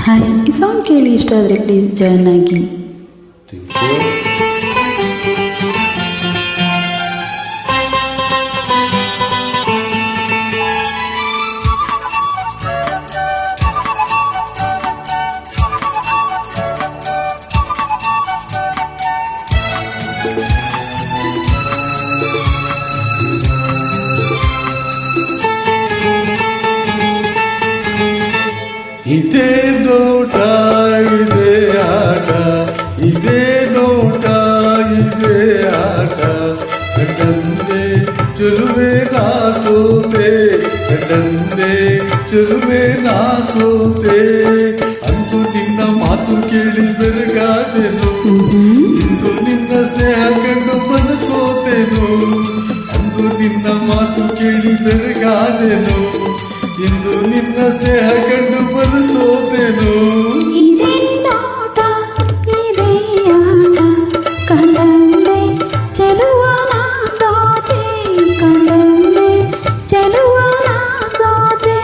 Hi, ಈ song ಕೇಳಿ ಇಷ್ಟ ಆದರೆ ಪ್ಲೀಸ್ ಜಾಯ್ನ್ ಆಗಿ. ಇದೇ ನೋಟ ಇದೇ ಆಟ, ಇದೇ ನೋಟ ಇದೇ ಆಟ, ಕಂಡಂದೆ ಚಲುವೆ ನಾ ಸೋತೆ, ಕಂಡಂದೆ ಚಲುವೆ ನಾ ಸೋತೆ. ಅಂದು ನಿನ್ನ ಮಾತು ಕೇಳಿ ಬೆರಗಾದೆನು, ಇಂದು ನಿನ್ನ ಸ್ನೇಹ ಕಂಡು ಮನಸೋತೆನು. ಅಂದು ನಿನ್ನ ಮಾತು ಕೇಳಿ ಬೆರಗಾದೆನು, ಇಂದು ನಿನ್ನ ಸ್ನೇಹ ಕಂಡು ಮನಸೋತೆನು. ಇದೇ ನೋಟ ಇದೇ ಆಟ, ಕಂಡಂದೆ ಚೆಲುವ ನಾ ಸೋತೆ, ಕಂಡಂದೆ ಚೆಲುವ ನಾ ಸೋತೆ.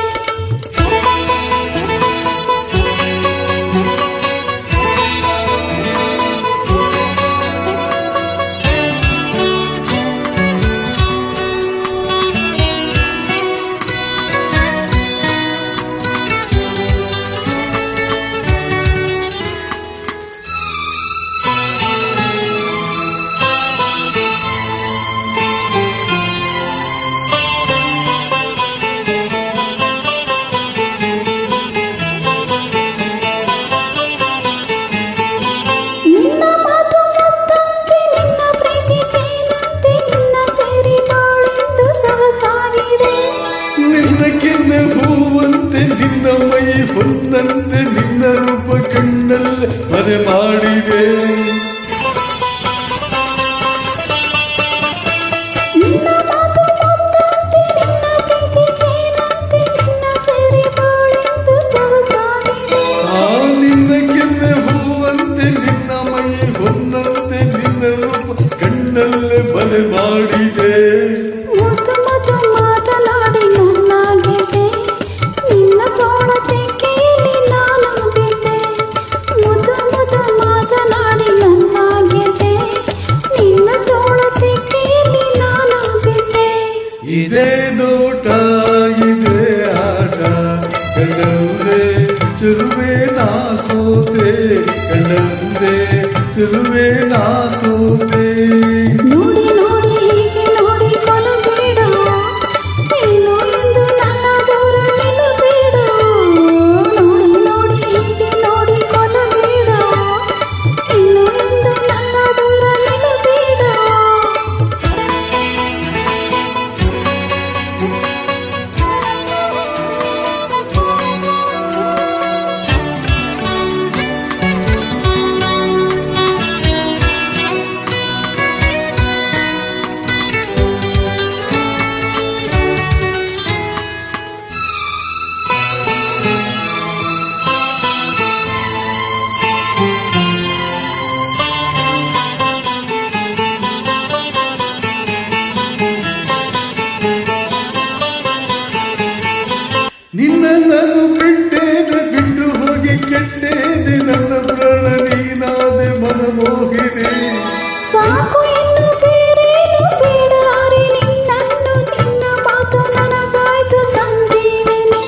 ಕೆನ್ನೆ ಹೂವಂತೆ ನಿನ್ನ ಮೈ ಹೊಂದಂತೆ ನಿನ್ನ ರೂಪ ಕಣ್ಣಲ್ಲಿ ಮರೆ ಮಾಡಿದೆ. ನಿನ್ನ ಕೆನ್ನೆ ಹೂವಂತೆ ನಿನ್ನ ಮೈ ಹೊಂದಂತೆ ನಿನ್ನ ರೂಪ ಕಣ್ಣಲ್ಲಿ ಮರೆ ಮಾಡಿದೆ. ಮಾತನಾಡಿ ನನ್ನಾಗಿದೆ, ನಿನ್ನ ತೋಳತೆ ಕೇಳಿ ನಾನು ಬಿದ್ದೆ. ಮುದು ಮುದು ಮಾತನಾಡಿ ನನ್ನಾಗಿದೆ, ನಿನ್ನ ತೋಳತೆ ಕೇಳಿ ನಾನು ಬಿದ್ದೆ. ಇದೇ ನೋಟ ಇದೇ ಆಟ, ಕಂಡಂದೆ ಚಲುವೆ ನಾ ಸೋತೆ, ಕಂಡಂದೆ ಚಲುವೆ ನಾ ಸೋತೆ. ನೋಡಿ ನೋಡಿ ಹೀಗೆ ನೋಡಿ ಕೊಲಬೇಡ, ನೀನು ಎಂದು ನನ್ನ ದೂರ ನಿಲ್ಲಬೇಡ. ನೋಡಿ ನೋಡಿ ಹೀಗೆ ನೋಡಿ ಕೊಲಬೇಡ, ನೀನು ಎಂದು ನನ್ನ ದೂರ ನಿಲ್ಲಬೇಡ. ನಿನ್ನ ನಾನು ಬಿಟ್ಟೇನೆ, ಬಿಟ್ಟು ಹೋಗಿ ಕೆಟ್ಟೇನೆ, ನನ್ನ ಪ್ರಾಣ ನೀನಾದೆ ಮನಮೋಹಿನಿ. ಸಾಕು ಇನ್ನು ಬೇರೇನು ಬೇಡ ಹರಿ, ನಿನ್ನನ್ನು ನಿನ್ನ ಮಾತು ನನಗಾಯ್ತು ಸಂಜೀವಿನಿ.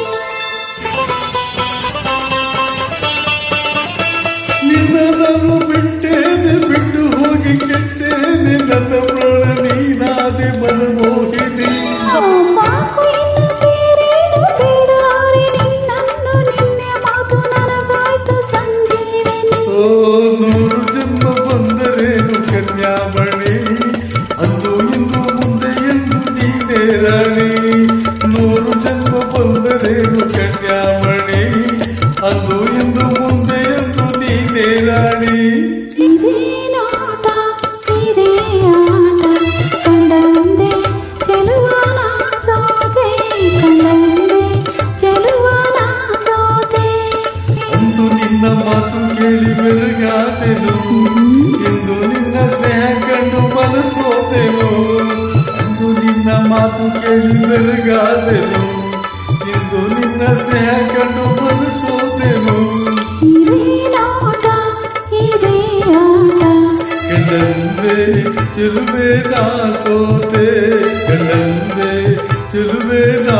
ನಿನ್ನ ನಾನು ಬಿಟ್ಟೇನೆ, ಬಿಟ್ಟು ಹೋಗಿ ಕೆಟ್ಟೇನೆ, ನನ್ನ ಪ್ರಾಣ ನೀನಾದೆ ಮನಮೋಹಿನಿ. ಸಾಕು ಇನ್ನು ಬೇರೇನು ಬೇಡ ಹರಿ, ನಿನ್ನನ್ನು ನಿನ್ನ ಮಾತು ನನಗಾಯ್ತು ಸಂಜೀವಿನಿ. ಓ ನೂರು ಜನ್ಮ ಬಂದರೇನು ಕನ್ಯಾಮಣಿ, ಅಂದು ಇಂದು ಮುಂದೆ ಎಂದು ನೀನೇ ರಾಣಿ. ನೂರು ಜನ್ಮ ಬಂದರೇನು ಕನ್ಯಾಮಣಿ, ಅಂದು ಇಂದು ಮುಂದೆ ಎಂದು ನೀನೇ ರಾಣಿ. ಇದೇ ನೋಟ ಇದೇ ಆಟ, ಕಂಡಂದೆ ಚೆಲುವ ನಾ ಸೋತೆ, ಕಂಡಂದೆ ಚೆಲುವ ನಾ ಸೋತೆ. ಅಂದು ನಿನ್ನ ಮಾತು ಕೇಳಿ ಬೆರಗಾದೆನು, ಇಂದು ನಿನ್ನ ಸ್ನೇಹ ಕಂಡು ಮನಸೋತೆನು. ಅಂದು ನಿನ್ನ ಮಾತು ಕೇಳಿ ಬೆರಗಾದೆನು, ಇಂದು ನಿನ್ನ ಸ್ನೇಹ ಕಂಡು ಮನಸೋತೆನು. ಚೆಲುವೆ ನಾ ಸೋತೆ ಕಂಡಂದೆ ಚೆಲುವೆ ನಾ